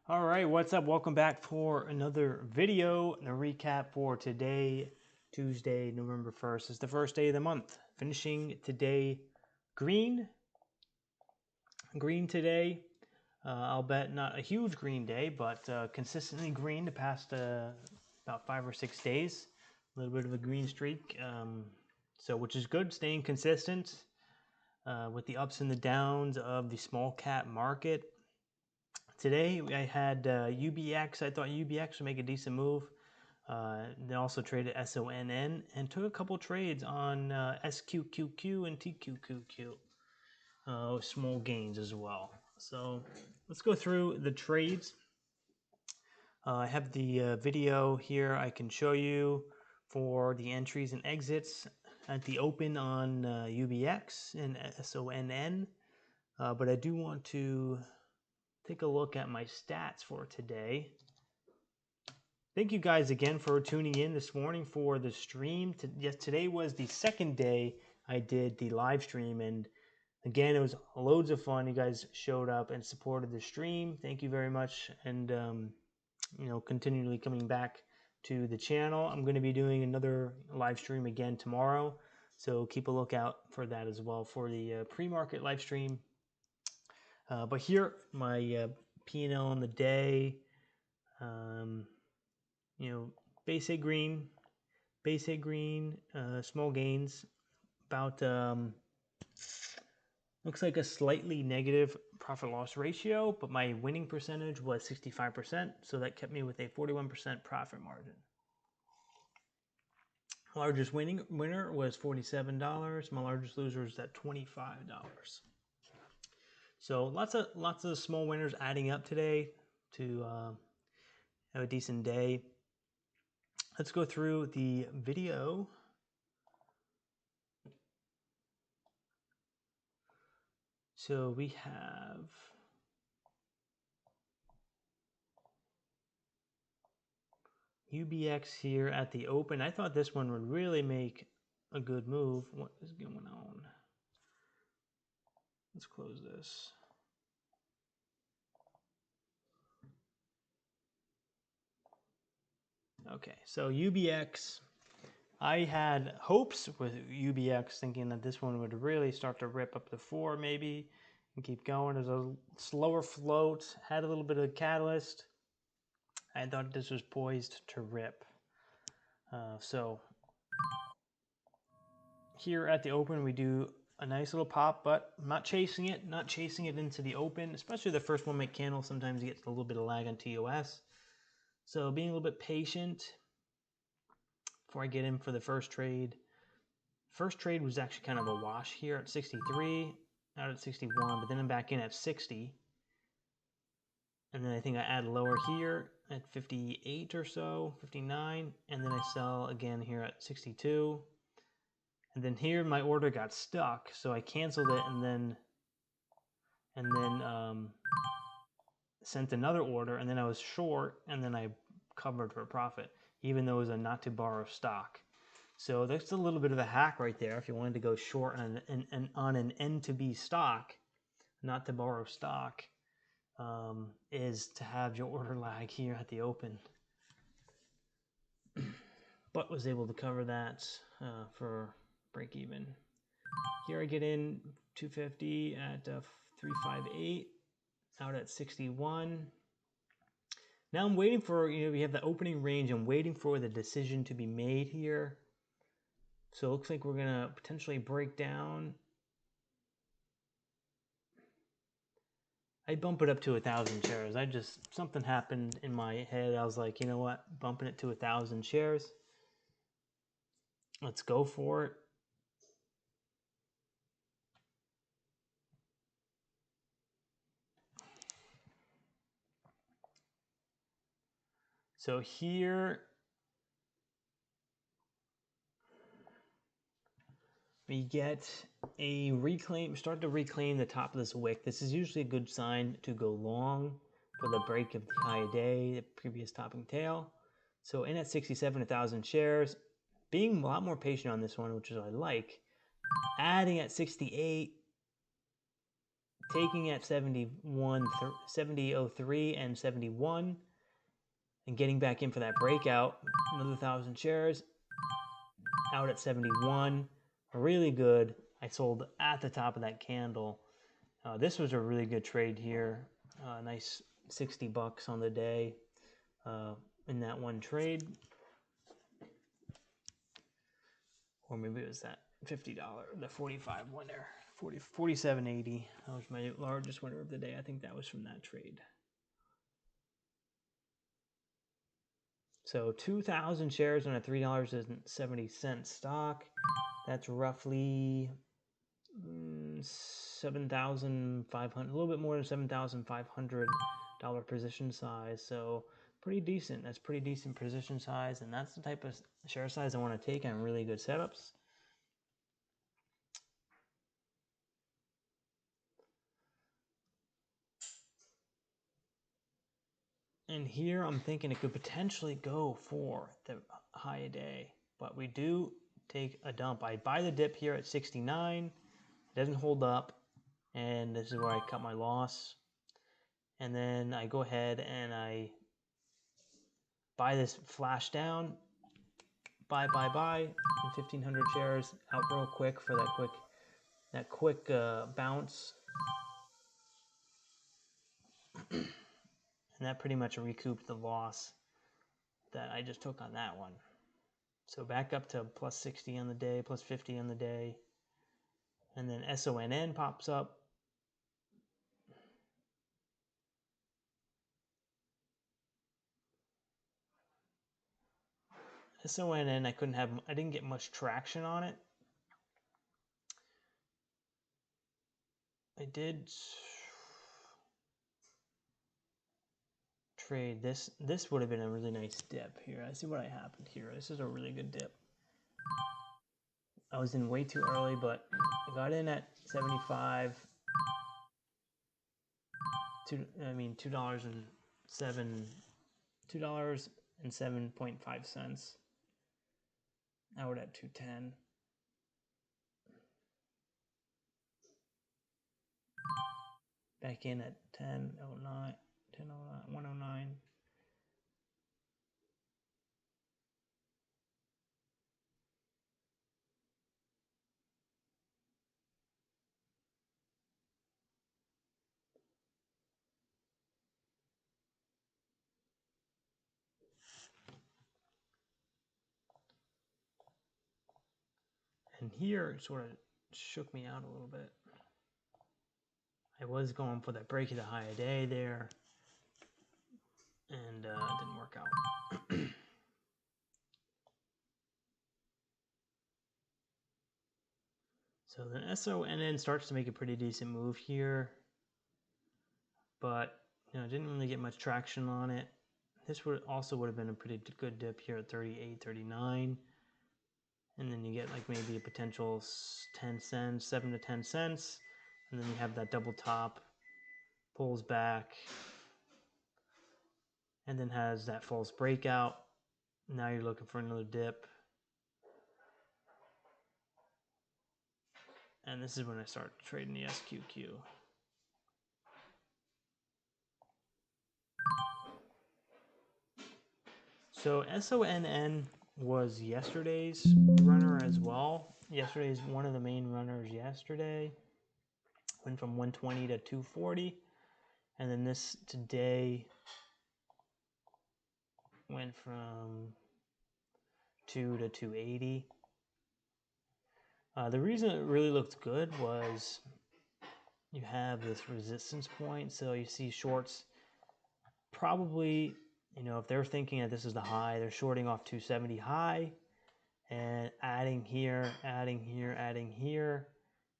All right, what's up? Welcome back for another video. The recap for today, Tuesday, November 1st, is the first day of the month. Finishing today green today. I'll bet not a huge green day, but consistently green the past about 5 or 6 days. A little bit of a green streak, so which is good, staying consistent with the ups and the downs of the small cap market. Today I had UBX. I thought UBX would make a decent move. They also traded SONN and took a couple trades on SQQQ and TQQQ. Small gains as well. So let's go through the trades. I have the video here I can show you for the entries and exits at the open on UBX and SONN. But I do want to take a look at my stats for today. Thank you guys again for tuning in this morning for the stream. Yes, today was the second day I did the live stream, and again, it was loads of fun. You guys showed up and supported the stream. Thank you very much, and continually coming back to the channel. I'm going to be doing another live stream again tomorrow, so keep a lookout for that as well for the pre-market live stream. But here, my P&L on the day, basic green, small gains, about, looks like a slightly negative profit loss ratio, but my winning percentage was 65%, so that kept me with a 41% profit margin. Largest winner was $47. My largest loser is at $25. So lots of small winners adding up today to have a decent day. Let's go through the video. So we have UBX here at the open. I thought this one would really make a good move. What is going on? Let's close this. Okay, so UBX, I had hopes with UBX, thinking that this one would really start to rip up the 4 maybe and keep going. There's a slower float, had a little bit of catalyst. I thought this was poised to rip. So here at the open, we do a nice little pop, but I'm not chasing it into the open, especially the first 1 minute candle. Sometimes you get a little bit of lag on TOS. So being a little bit patient before I get in for the first trade. First trade was actually kind of a wash here at 63, out at 61, but then I'm back in at 60. And then I think I add lower here at 58 or so, 59, and then I sell again here at 62. And then here my order got stuck, so I canceled it and then sent another order, and then I was short, and then I covered for a profit, even though it was a not to borrow stock. So that's a little bit of a hack right there. If you wanted to go short on an N to B stock, not to borrow stock, is to have your order lag here at the open. But was able to cover that for break even. Here I get in 250 at 358, out at 61. Now I'm waiting for, we have the opening range. I'm waiting for the decision to be made here. So it looks like we're going to potentially break down. I bump it up to 1,000 shares. Something happened in my head. I was like, you know what? Bumping it to 1,000 shares. Let's go for it. So here we get a reclaim, start to reclaim the top of this wick. This is usually a good sign to go long for the break of the high day, the previous topping tail. So in at 67, 1,000 shares. Being a lot more patient on this one, which is what I like. Adding at 68 taking at 70.03 and 71, and getting back in for that breakout. Another 1,000 shares out at 71. Really good. I sold at the top of that candle. This was a really good trade here. Nice 60 bucks on the day in that one trade. Or maybe it was that $50, the 45 one there. 47.80. That was my largest winner of the day. I think that was from that trade. So 2,000 shares on a $3.70 stock. That's roughly 7,500, a little bit more than $7,500 position size. So pretty decent. That's pretty decent position size, and that's the type of share size I want to take on really good setups. And here I'm thinking it could potentially go for the high a day, but we do take a dump. I buy the dip here at 69. It doesn't hold up, and this is where I cut my loss. And then I go ahead and I buy this flash down, buy, and 1,500 shares out real quick for that quick bounce. And that pretty much recouped the loss that I just took on that one. So back up to plus 60 on the day, plus 50 on the day. And then SONN pops up. SONN, I didn't get much traction on it. I did trade this. This would have been a really nice dip here. I see what I happened here. This is a really good dip. I was in way too early, but I got in at 75. $2.07.5. Out at 210. Back in at 1009, 109. And here it sort of shook me out a little bit. I was going for that break of the high a day there, and it didn't work out. So then SONN starts to make a pretty decent move here, but didn't really get much traction on it. This would have been a pretty good dip here at 38, 39. And then you get like maybe a potential 10 cents, 7 to 10 cents. And then you have that double top, pulls back, and then has that false breakout. Now you're looking for another dip. And this is when I start trading the SQQ. So SONN was yesterday's runner as well. Yesterday's one of the main runners yesterday. Went from 120 to 240. And then this today went from 2 to 280. The reason it really looked good was you have this resistance point. So you see shorts probably, if they're thinking that this is the high, they're shorting off 270 high and adding here.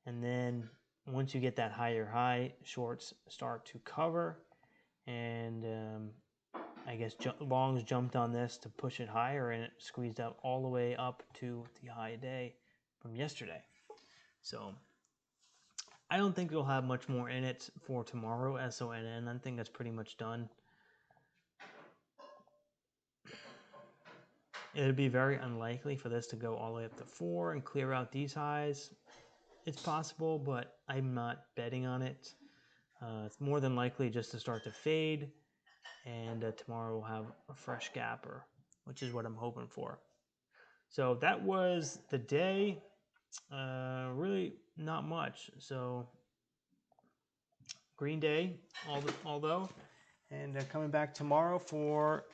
And then once you get that higher high, shorts start to cover. And I guess longs jumped on this to push it higher, and it squeezed out all the way up to the high day from yesterday. So I don't think we'll have much more in it for tomorrow, SONN. I think that's pretty much done. It would be very unlikely for this to go all the way up to 4 and clear out these highs. It's possible, but I'm not betting on it. It's more than likely just to start to fade, and tomorrow we'll have a fresh gapper, which is what I'm hoping for. So that was the day. Really not much. So green day, although, and coming back tomorrow for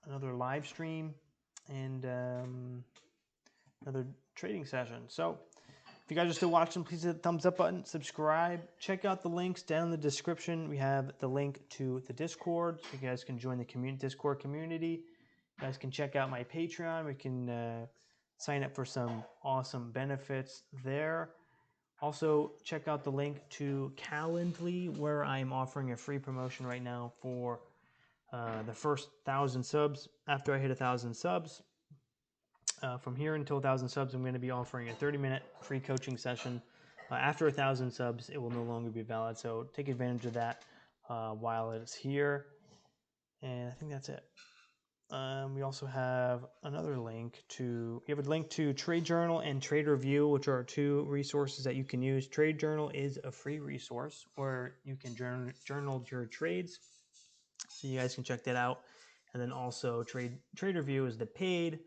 another live stream and another trading session. So if you guys are still watching, please hit the thumbs up button, subscribe, check out the links down in the description. We have the link to the Discord, so you guys can join the Discord community. You guys can check out my Patreon. We can sign up for some awesome benefits there. Also, check out the link to Calendly, where I'm offering a free promotion right now for the first 1,000 subs. After I hit 1,000 subs, from here until 1,000 subs, I'm going to be offering a 30-minute free coaching session. After 1,000 subs, it will no longer be valid, so take advantage of that while it's here. And I think that's it. We also have another link to, we have a link to Trade Journal and Trade Review, which are two resources that you can use. Trade Journal is a free resource where you can journal your trades, so you guys can check that out. And then also Trade Review is the paid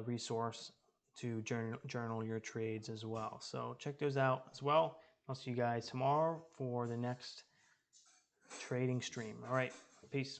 resource to journal your trades as well. So check those out as well. I'll see you guys tomorrow for the next trading stream. All right, peace.